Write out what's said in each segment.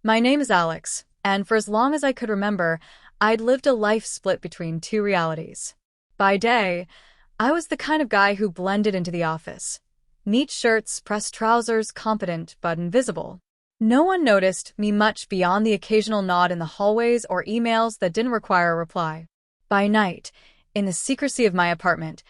My name is Alex, and for as long as I could remember, I'd lived a life split between two realities. By day, I was the kind of guy who blended into the office. Neat shirts, pressed trousers, competent but invisible. No one noticed me much beyond the occasional nod in the hallways or emails that didn't require a reply. By night, in the secrecy of my apartment,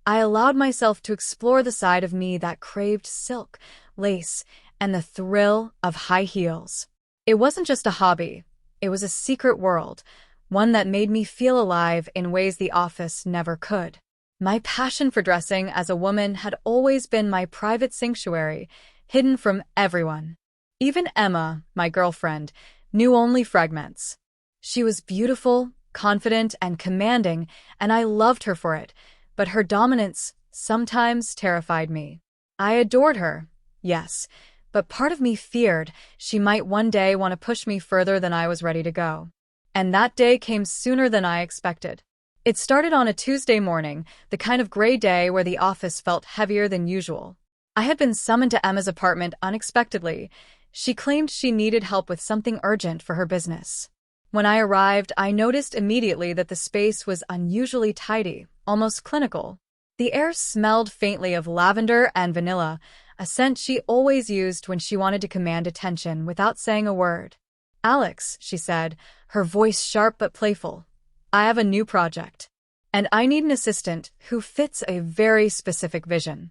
I allowed myself to explore the side of me that craved silk, lace, and the thrill of high heels. It wasn't just a hobby, it was a secret world, one that made me feel alive in ways the office never could. My passion for dressing as a woman had always been my private sanctuary, hidden from everyone. Even Emma, my girlfriend, knew only fragments. She was beautiful, confident, and commanding, and I loved her for it, but her dominance sometimes terrified me. I adored her, yes, but part of me feared she might one day want to push me further than I was ready to go. And that day came sooner than I expected. It started on a Tuesday morning, the kind of gray day where the office felt heavier than usual. I had been summoned to Emma's apartment unexpectedly. She claimed she needed help with something urgent for her business. When I arrived, I noticed immediately that the space was unusually tidy, almost clinical. The air smelled faintly of lavender and vanilla, a scent she always used when she wanted to command attention without saying a word. "Alex," she said, her voice sharp but playful, "I have a new project, and I need an assistant who fits a very specific vision."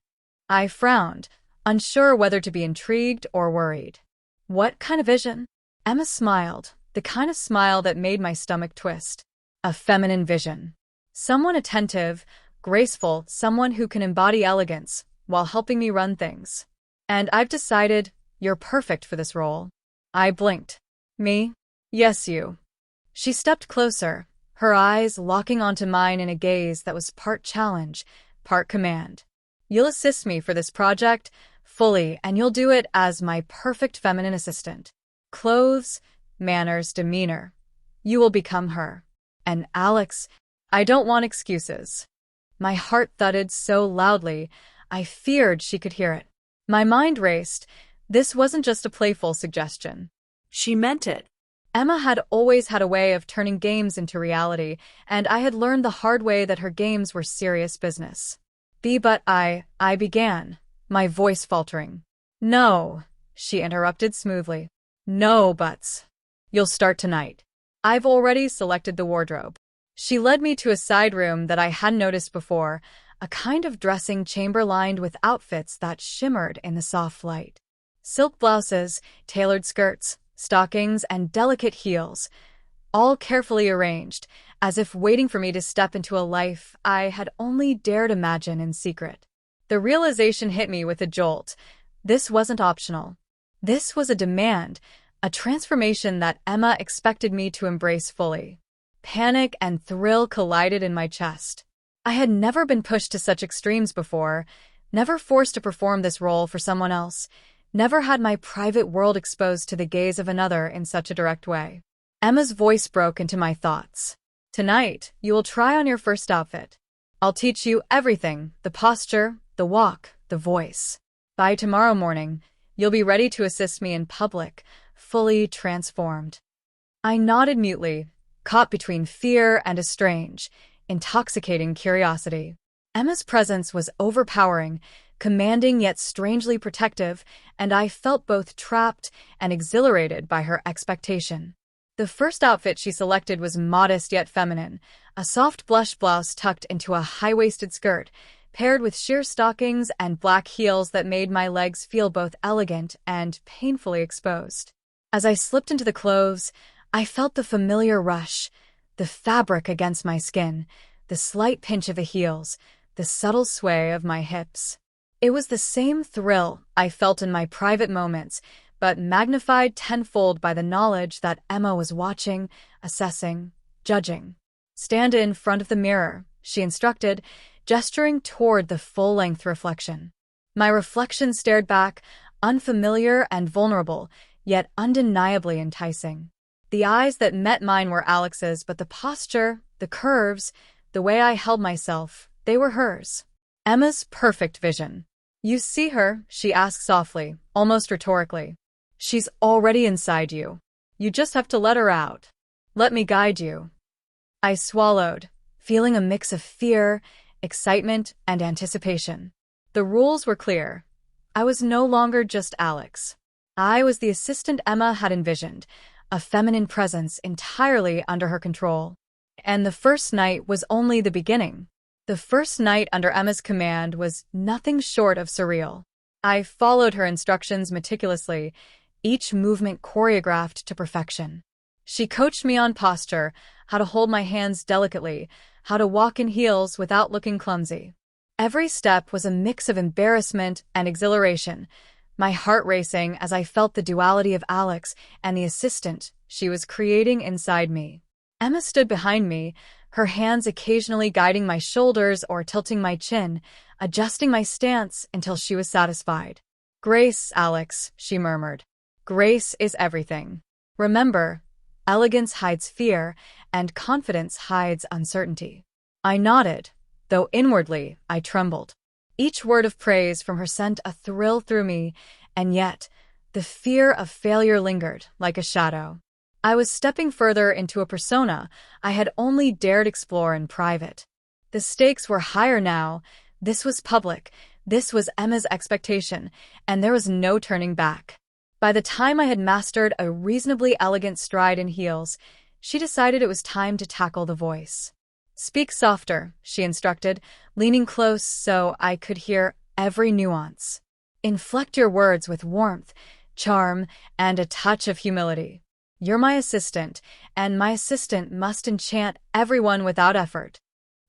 I frowned, unsure whether to be intrigued or worried. "What kind of vision?" Emma smiled, the kind of smile that made my stomach twist. "A feminine vision. Someone attentive, graceful, someone who can embody elegance while helping me run things. And I've decided you're perfect for this role." I blinked. "Me?" "Yes, you." She stepped closer, her eyes locking onto mine in a gaze that was part challenge, part command. "You'll assist me for this project fully, and you'll do it as my perfect feminine assistant. Clothes, manners, demeanor. You will become her. And Alex, I don't want excuses." My heart thudded so loudly, I feared she could hear it. My mind raced. This wasn't just a playful suggestion. She meant it. Emma had always had a way of turning games into reality, and I had learned the hard way that her games were serious business. But I began, my voice faltering. "No," she interrupted smoothly. "No buts. You'll start tonight. I've already selected the wardrobe." She led me to a side room that I hadn't noticed before, a kind of dressing chamber lined with outfits that shimmered in the soft light. Silk blouses, tailored skirts, stockings, and delicate heels, all carefully arranged, as if waiting for me to step into a life I had only dared imagine in secret. The realization hit me with a jolt. This wasn't optional. This was a demand, a transformation that Emma expected me to embrace fully. Panic and thrill collided in my chest. I had never been pushed to such extremes before, never forced to perform this role for someone else, never had my private world exposed to the gaze of another in such a direct way. Emma's voice broke into my thoughts. "Tonight, you will try on your first outfit. I'll teach you everything, the posture, the walk, the voice. By tomorrow morning, you'll be ready to assist me in public, fully transformed." I nodded mutely, caught between fear and a strange, intoxicating curiosity. Emma's presence was overpowering, commanding yet strangely protective, and I felt both trapped and exhilarated by her expectation. The first outfit she selected was modest yet feminine, a soft blush blouse tucked into a high-waisted skirt, paired with sheer stockings and black heels that made my legs feel both elegant and painfully exposed. As I slipped into the clothes, I felt the familiar rush, the fabric against my skin, the slight pinch of the heels, the subtle sway of my hips. It was the same thrill I felt in my private moments, but magnified tenfold by the knowledge that Emma was watching, assessing, judging. "Stand in front of the mirror," she instructed, gesturing toward the full-length reflection. My reflection stared back, unfamiliar and vulnerable, yet undeniably enticing. The eyes that met mine were Alex's, but the posture, the curves, the way I held myself, they were hers. Emma's perfect vision. "You see her?" she asked softly, almost rhetorically. "She's already inside you. You just have to let her out. Let me guide you. I swallowed, feeling a mix of fear, excitement, and anticipation. The rules were clear. I was no longer just Alex. I was the assistant Emma had envisioned, a feminine presence entirely under her control. And the first night was only the beginning. The first night under Emma's command was nothing short of surreal. I followed her instructions meticulously, each movement choreographed to perfection. She coached me on posture, how to hold my hands delicately, how to walk in heels without looking clumsy. Every step was a mix of embarrassment and exhilaration, my heart racing as I felt the duality of Alex and the assistant she was creating inside me. Emma stood behind me, her hands occasionally guiding my shoulders or tilting my chin, adjusting my stance until she was satisfied. "Grace, Alex," she murmured. "Grace is everything. Remember, elegance hides fear, and confidence hides uncertainty." I nodded, though inwardly I trembled. Each word of praise from her sent a thrill through me, and yet the fear of failure lingered like a shadow. I was stepping further into a persona I had only dared explore in private. The stakes were higher now. This was public, this was Emma's expectation, and there was no turning back. By the time I had mastered a reasonably elegant stride in heels, she decided it was time to tackle the voice. "Speak softer," she instructed, leaning close so I could hear every nuance. "Inflect your words with warmth, charm, and a touch of humility. You're my assistant, and my assistant must enchant everyone without effort."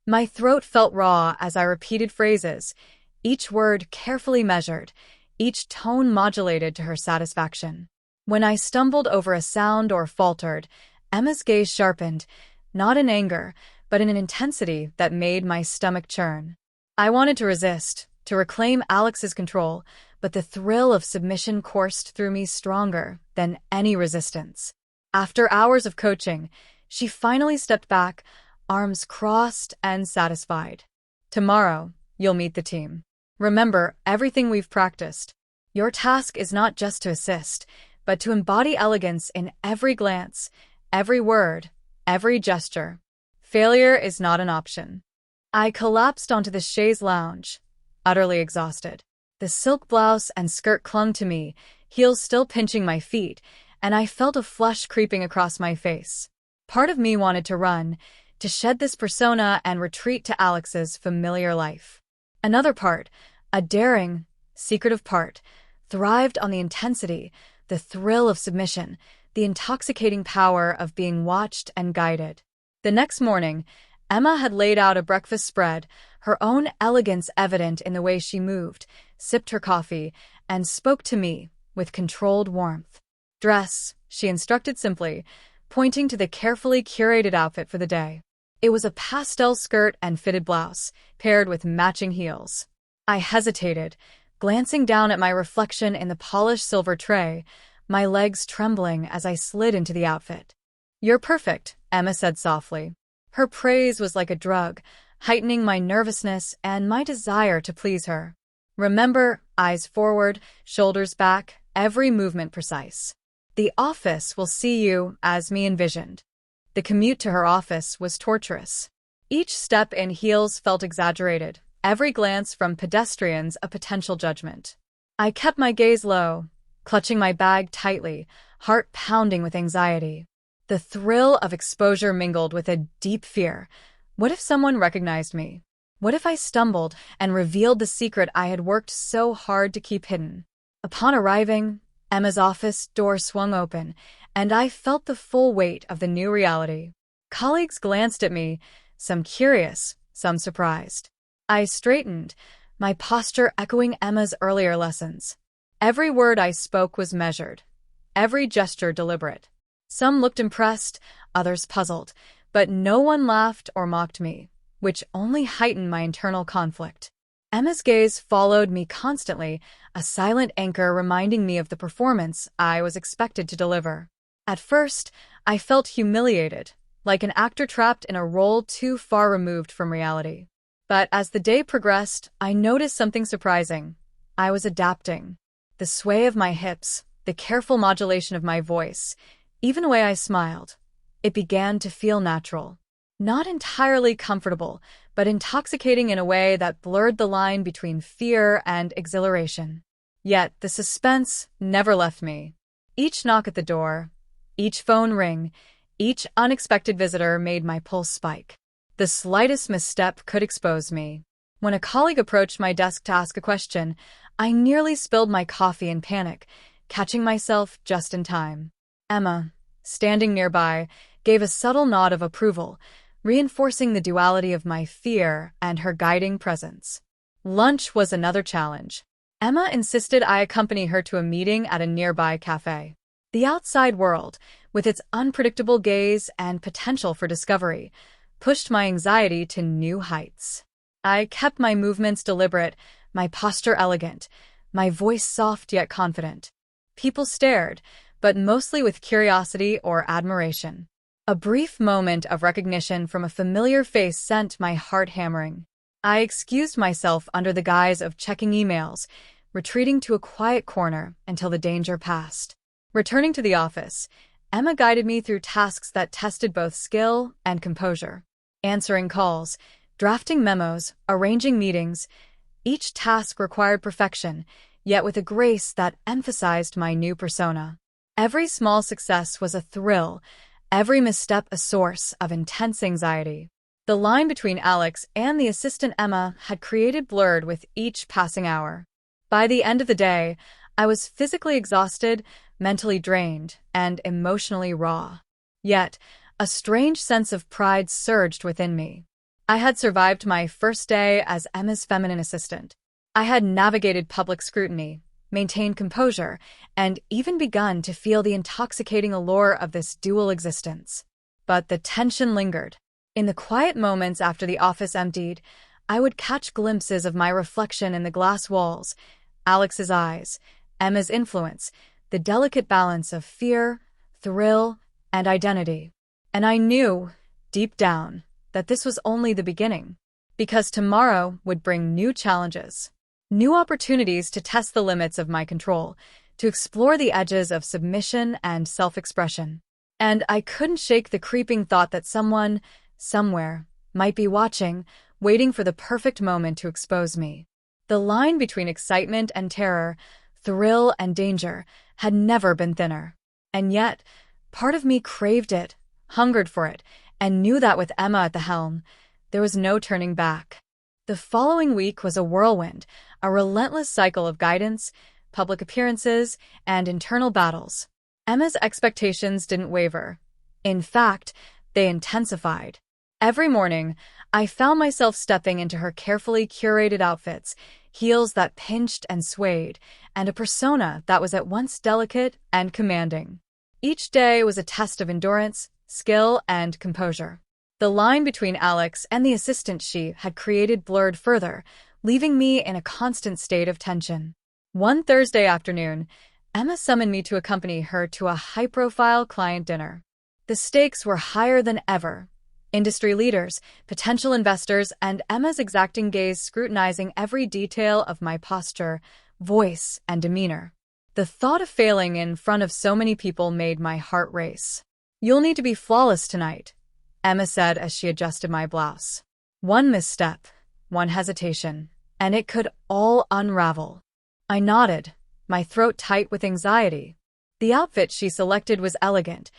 My throat felt raw as I repeated phrases, each word carefully measured, each tone modulated to her satisfaction. When I stumbled over a sound or faltered, Emma's gaze sharpened, not in anger, but in an intensity that made my stomach churn. I wanted to resist, to reclaim Alex's control, but the thrill of submission coursed through me stronger than any resistance. After hours of coaching, she finally stepped back, arms crossed and satisfied. "Tomorrow, you'll meet the team. Remember everything we've practiced. Your task is not just to assist, but to embody elegance in every glance, every word, every gesture. Failure is not an option." I collapsed onto the chaise lounge, utterly exhausted. The silk blouse and skirt clung to me, heels still pinching my feet, and I felt a flush creeping across my face. Part of me wanted to run, to shed this persona and retreat to Alex's familiar life. Another part, a daring, secretive part, thrived on the intensity, the thrill of submission, the intoxicating power of being watched and guided. The next morning, Emma had laid out a breakfast spread, her own elegance evident in the way she moved, sipped her coffee, and spoke to me with controlled warmth. "Dress," she instructed simply, pointing to the carefully curated outfit for the day. It was a pastel skirt and fitted blouse, paired with matching heels. I hesitated, glancing down at my reflection in the polished silver tray, my legs trembling as I slid into the outfit. "You're perfect," Emma said softly. Her praise was like a drug, heightening my nervousness and my desire to please her. "Remember, eyes forward, shoulders back, every movement precise. The office will see you as me envisioned." The commute to her office was torturous. Each step in heels felt exaggerated, every glance from pedestrians a potential judgment. I kept my gaze low, clutching my bag tightly, heart pounding with anxiety. The thrill of exposure mingled with a deep fear. What if someone recognized me? What if I stumbled and revealed the secret I had worked so hard to keep hidden? Upon arriving, Emma's office door swung open, and I felt the full weight of the new reality. Colleagues glanced at me, some curious, some surprised. I straightened, my posture echoing Emma's earlier lessons. Every word I spoke was measured, every gesture deliberate. Some looked impressed, others puzzled, but no one laughed or mocked me, which only heightened my internal conflict. Emma's gaze followed me constantly, a silent anchor reminding me of the performance I was expected to deliver. At first, I felt humiliated, like an actor trapped in a role too far removed from reality. But as the day progressed, I noticed something surprising. I was adapting. The sway of my hips, the careful modulation of my voice, Even the way I smiled, it began to feel natural. Not entirely comfortable, but intoxicating in a way that blurred the line between fear and exhilaration. Yet the suspense never left me. Each knock at the door, each phone ring, each unexpected visitor made my pulse spike. The slightest misstep could expose me. When a colleague approached my desk to ask a question, I nearly spilled my coffee in panic, catching myself just in time. Emma, standing nearby, gave a subtle nod of approval, reinforcing the duality of my fear and her guiding presence. Lunch was another challenge. Emma insisted I accompany her to a meeting at a nearby cafe. The outside world, with its unpredictable gaze and potential for discovery, pushed my anxiety to new heights. I kept my movements deliberate, my posture elegant, my voice soft yet confident. People stared, but mostly with curiosity or admiration. A brief moment of recognition from a familiar face sent my heart hammering. I excused myself under the guise of checking emails, retreating to a quiet corner until the danger passed. Returning to the office, Emma guided me through tasks that tested both skill and composure. Answering calls, drafting memos, arranging meetings, each task required perfection, yet with a grace that emphasized my new persona. Every small success was a thrill, every misstep a source of intense anxiety. The line between Alex and the assistant Emma had created blurred with each passing hour. By the end of the day, I was physically exhausted, mentally drained, and emotionally raw. Yet, a strange sense of pride surged within me. I had survived my first day as Emma's feminine assistant. I had navigated public scrutiny, maintained composure, and even begun to feel the intoxicating allure of this dual existence. But the tension lingered. In the quiet moments after the office emptied, I would catch glimpses of my reflection in the glass walls, Alex's eyes, Emma's influence, the delicate balance of fear, thrill, and identity. And I knew, deep down, that this was only the beginning, because tomorrow would bring new challenges. New opportunities to test the limits of my control, to explore the edges of submission and self-expression. And I couldn't shake the creeping thought that someone, somewhere, might be watching, waiting for the perfect moment to expose me. The line between excitement and terror, thrill and danger, had never been thinner. And yet, part of me craved it, hungered for it, and knew that with Emma at the helm, there was no turning back. The following week was a whirlwind, a relentless cycle of guidance, public appearances, and internal battles. Emma's expectations didn't waver. In fact, they intensified. Every morning, I found myself stepping into her carefully curated outfits, heels that pinched and swayed, and a persona that was at once delicate and commanding. Each day was a test of endurance, skill, and composure. The line between Alex and the assistant she had created blurred further, leaving me in a constant state of tension. One Thursday afternoon, Emma summoned me to accompany her to a high-profile client dinner. The stakes were higher than ever. Industry leaders, potential investors, and Emma's exacting gaze scrutinizing every detail of my posture, voice, and demeanor. The thought of failing in front of so many people made my heart race. "You'll need to be flawless tonight," Emma said as she adjusted my blouse. One misstep, one hesitation, and it could all unravel. I nodded, my throat tight with anxiety. The outfit she selected was elegant,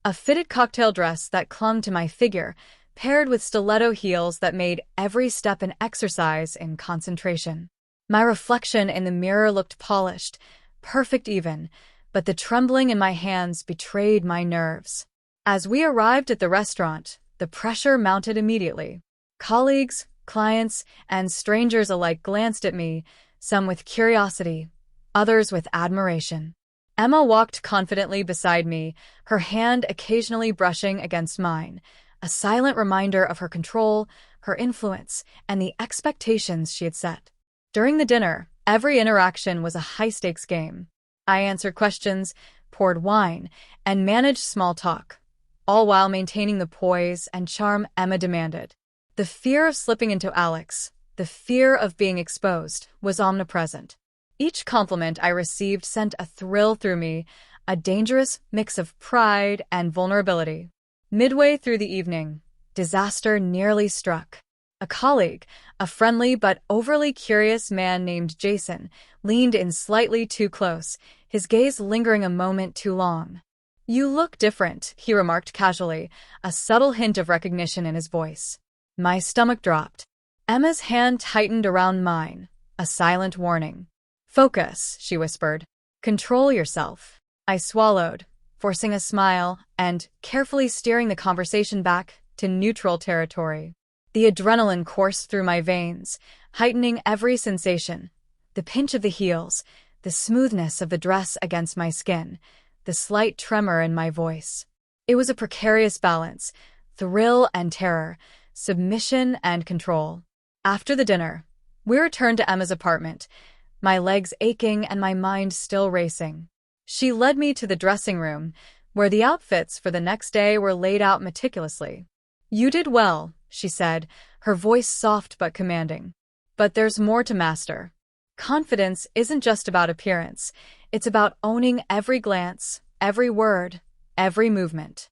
a fitted cocktail dress that clung to my figure, paired with stiletto heels that made every step an exercise in concentration. My reflection in the mirror looked polished, perfect even, but the trembling in my hands betrayed my nerves. As we arrived at the restaurant, the pressure mounted immediately. Colleagues, clients, and strangers alike glanced at me, some with curiosity, others with admiration. Emma walked confidently beside me, her hand occasionally brushing against mine, a silent reminder of her control, her influence, and the expectations she had set. During the dinner, every interaction was a high-stakes game. I answered questions, poured wine, and managed small talk, all while maintaining the poise and charm Emma demanded. The fear of slipping into Alex, the fear of being exposed, was omnipresent. Each compliment I received sent a thrill through me, a dangerous mix of pride and vulnerability. Midway through the evening, disaster nearly struck. A colleague, a friendly but overly curious man named Jason, leaned in slightly too close, his gaze lingering a moment too long. "You look different," he remarked casually, a subtle hint of recognition in his voice. My stomach dropped. Emma's hand tightened around mine, a silent warning. "Focus," she whispered. "Control yourself." I swallowed, forcing a smile and carefully steering the conversation back to neutral territory. The adrenaline coursed through my veins, heightening every sensation. The pinch of the heels, the smoothness of the dress against my skin, the slight tremor in my voice. It was a precarious balance, thrill and terror, submission and control. After the dinner, we returned to Emma's apartment, my legs aching and my mind still racing. She led me to the dressing room, where the outfits for the next day were laid out meticulously. "You did well," she said, her voice soft but commanding. "But there's more to master. Confidence isn't just about appearance. It's about owning every glance, every word, every movement."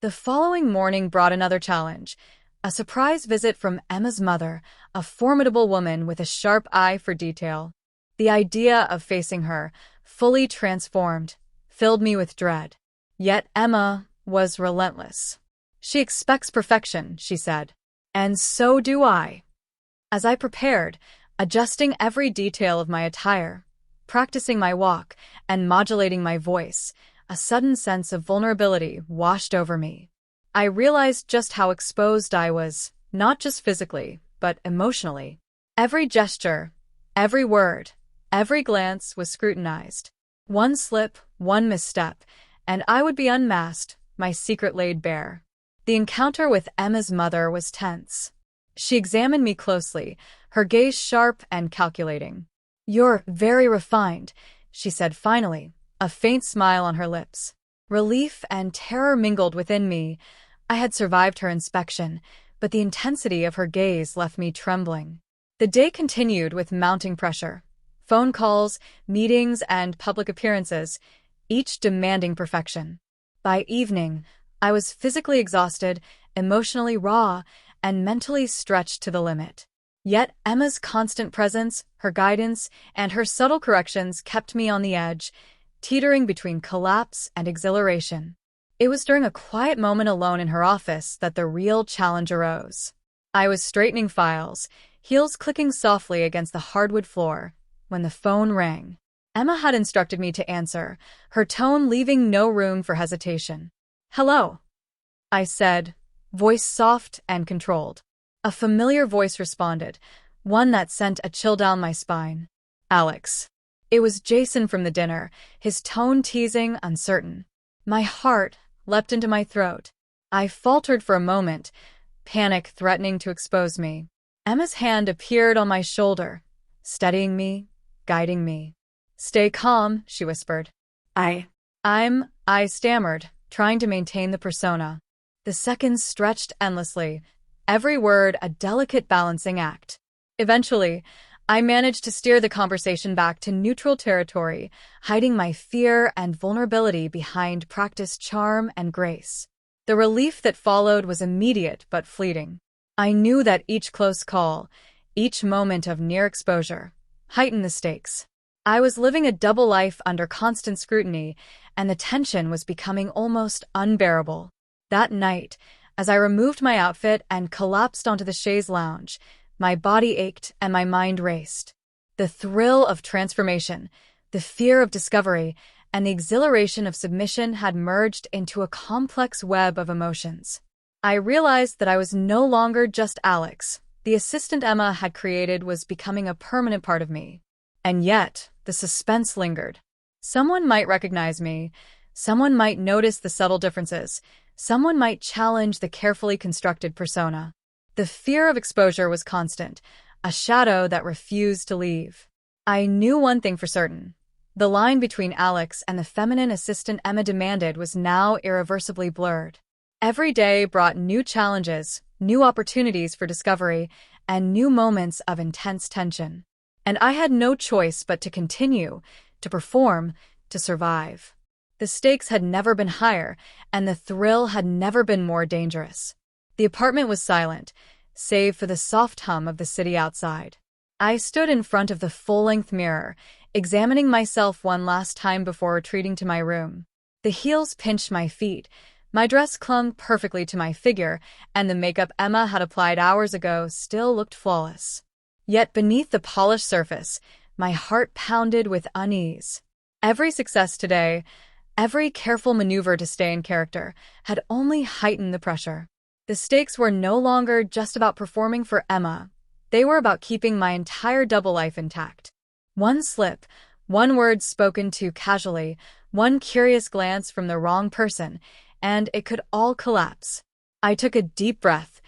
The following morning brought another challenge, a surprise visit from Emma's mother, a formidable woman with a sharp eye for detail. The idea of facing her, fully transformed, filled me with dread. Yet Emma was relentless. "She expects perfection," she said. "And so do I." As I prepared, adjusting every detail of my attire, practicing my walk, and modulating my voice, a sudden sense of vulnerability washed over me. I realized just how exposed I was, not just physically, but emotionally. Every gesture, every word, every glance was scrutinized. One slip, one misstep, and I would be unmasked, my secret laid bare. The encounter with Emma's mother was tense. She examined me closely, her gaze sharp and calculating. "You're very refined," she said finally, a faint smile on her lips. Relief and terror mingled within me. I had survived her inspection, but the intensity of her gaze left me trembling. The day continued with mounting pressure. Phone calls, meetings, and public appearances, each demanding perfection. By evening, I was physically exhausted, emotionally raw, and mentally stretched to the limit. Yet Emma's constant presence, her guidance, and her subtle corrections kept me on the edge, teetering between collapse and exhilaration. It was during a quiet moment alone in her office that the real challenge arose. I was straightening files, heels clicking softly against the hardwood floor, when the phone rang. Emma had instructed me to answer, her tone leaving no room for hesitation. "Hello," I said, voice soft and controlled. A familiar voice responded, one that sent a chill down my spine. "Alex." It was Jason from the dinner, his tone teasing, uncertain. My heart leapt into my throat. I faltered for a moment, panic threatening to expose me. Emma's hand appeared on my shoulder, steadying me, guiding me. "Stay calm," she whispered. I stammered, trying to maintain the persona. The seconds stretched endlessly, every word a delicate balancing act. Eventually, I managed to steer the conversation back to neutral territory, hiding my fear and vulnerability behind practiced charm and grace. The relief that followed was immediate but fleeting. I knew that each close call, each moment of near exposure, heightened the stakes. I was living a double life under constant scrutiny, and the tension was becoming almost unbearable. That night, as I removed my outfit and collapsed onto the chaise lounge, my body ached and my mind raced. The thrill of transformation, the fear of discovery, and the exhilaration of submission had merged into a complex web of emotions. I realized that I was no longer just Alex. The assistant Emma had created was becoming a permanent part of me. And yet, the suspense lingered. Someone might recognize me. Someone might notice the subtle differences. Someone might challenge the carefully constructed persona. The fear of exposure was constant, a shadow that refused to leave. I knew one thing for certain. The line between Alex and the feminine assistant Emma demanded was now irreversibly blurred. Every day brought new challenges, new opportunities for discovery, and new moments of intense tension. And I had no choice but to continue, to perform, to survive. The stakes had never been higher, and the thrill had never been more dangerous. The apartment was silent, save for the soft hum of the city outside. I stood in front of the full-length mirror, examining myself one last time before retreating to my room. The heels pinched my feet, my dress clung perfectly to my figure, and the makeup Emma had applied hours ago still looked flawless. Yet beneath the polished surface, my heart pounded with unease. Every success today, every careful maneuver to stay in character, had only heightened the pressure. The stakes were no longer just about performing for Emma. They were about keeping my entire double life intact. One slip, one word spoken too casually, one curious glance from the wrong person, and it could all collapse. I took a deep breath,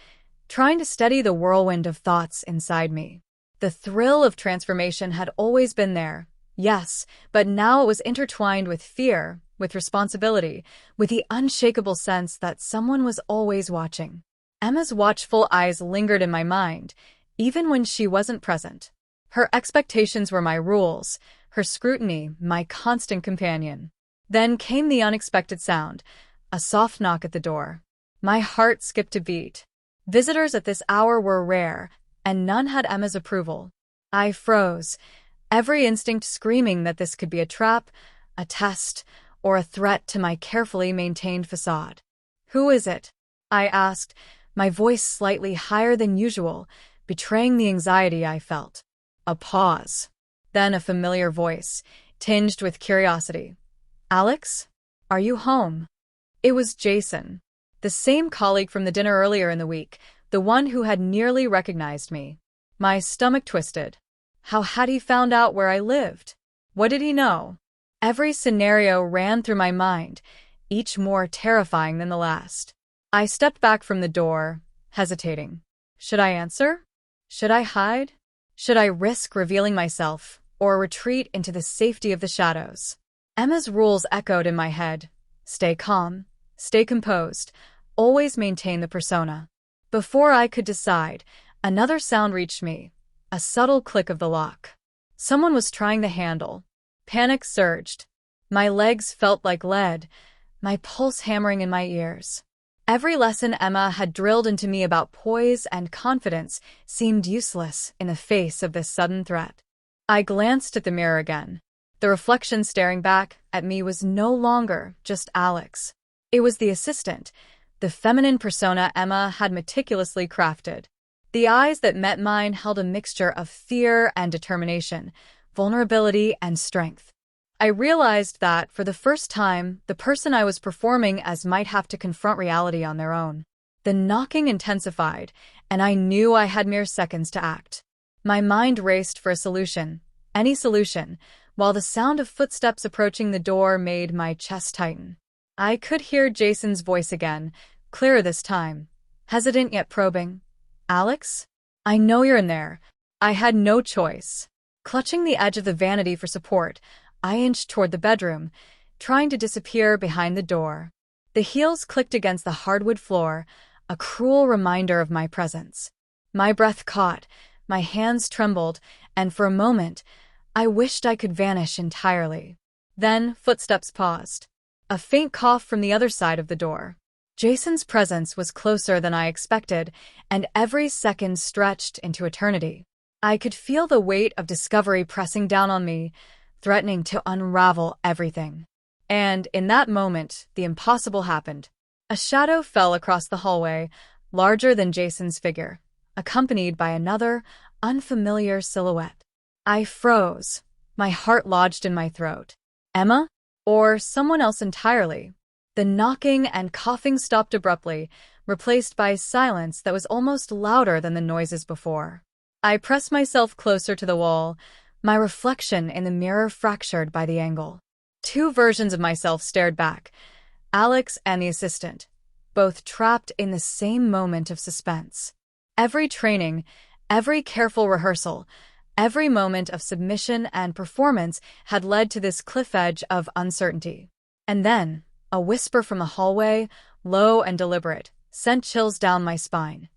trying to steady the whirlwind of thoughts inside me. The thrill of transformation had always been there, yes, but now it was intertwined with fear, with responsibility, with the unshakable sense that someone was always watching. Emma's watchful eyes lingered in my mind, even when she wasn't present. Her expectations were my rules, her scrutiny my constant companion. Then came the unexpected sound, a soft knock at the door. My heart skipped a beat. Visitors at this hour were rare, and none had Emma's approval. I froze, every instinct screaming that this could be a trap, a test, or a threat to my carefully maintained facade. "Who is it?" I asked, my voice slightly higher than usual, betraying the anxiety I felt. A pause. Then a familiar voice, tinged with curiosity. "Alex? Are you home?" It was Jason, the same colleague from the dinner earlier in the week, the one who had nearly recognized me. My stomach twisted. How had he found out where I lived? What did he know? Every scenario ran through my mind, each more terrifying than the last. I stepped back from the door, hesitating. Should I answer? Should I hide? Should I risk revealing myself, or retreat into the safety of the shadows? Emma's rules echoed in my head. Stay calm, stay composed, always maintain the persona. Before I could decide, another sound reached me, a subtle click of the lock. Someone was trying the handle. Panic surged. My legs felt like lead, my pulse hammering in my ears. Every lesson Emma had drilled into me about poise and confidence seemed useless in the face of this sudden threat. I glanced at the mirror again. The reflection staring back at me was no longer just Alex. It was the assistant, the feminine persona Emma had meticulously crafted. The eyes that met mine held a mixture of fear and determination, vulnerability and strength. I realized that, for the first time, the person I was performing as might have to confront reality on their own. The knocking intensified, and I knew I had mere seconds to act. My mind raced for a solution, any solution, while the sound of footsteps approaching the door made my chest tighten. I could hear Jason's voice again, clearer this time, hesitant yet probing. "Alex? I know you're in there." I had no choice. Clutching the edge of the vanity for support, I inched toward the bedroom, trying to disappear behind the door. The heels clicked against the hardwood floor, a cruel reminder of my presence. My breath caught, my hands trembled, and for a moment, I wished I could vanish entirely. Then footsteps paused. A faint cough from the other side of the door. Jason's presence was closer than I expected, and every second stretched into eternity. I could feel the weight of discovery pressing down on me, threatening to unravel everything. And in that moment, the impossible happened. A shadow fell across the hallway, larger than Jason's figure, accompanied by another, unfamiliar silhouette. I froze, my heart lodged in my throat. Emma? Or someone else entirely? The knocking and coughing stopped abruptly, replaced by silence that was almost louder than the noises before. I pressed myself closer to the wall, my reflection in the mirror fractured by the angle. Two versions of myself stared back, Alex and the assistant, both trapped in the same moment of suspense. Every training, every careful rehearsal, every moment of submission and performance had led to this cliff edge of uncertainty. And then, a whisper from the hallway, low and deliberate, sent chills down my spine.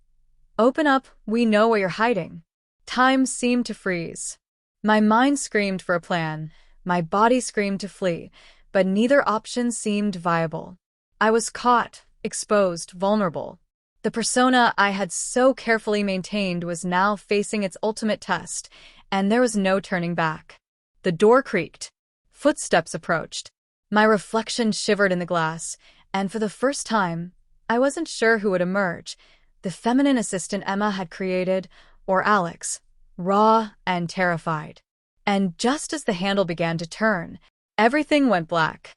"Open up, we know where you're hiding." Time seemed to freeze. My mind screamed for a plan, my body screamed to flee, but neither option seemed viable. I was caught, exposed, vulnerable. The persona I had so carefully maintained was now facing its ultimate test, and there was no turning back. The door creaked. Footsteps approached. My reflection shivered in the glass, and for the first time, I wasn't sure who would emerge, the feminine assistant Emma had created, or Alex, raw and terrified. And just as the handle began to turn, everything went black.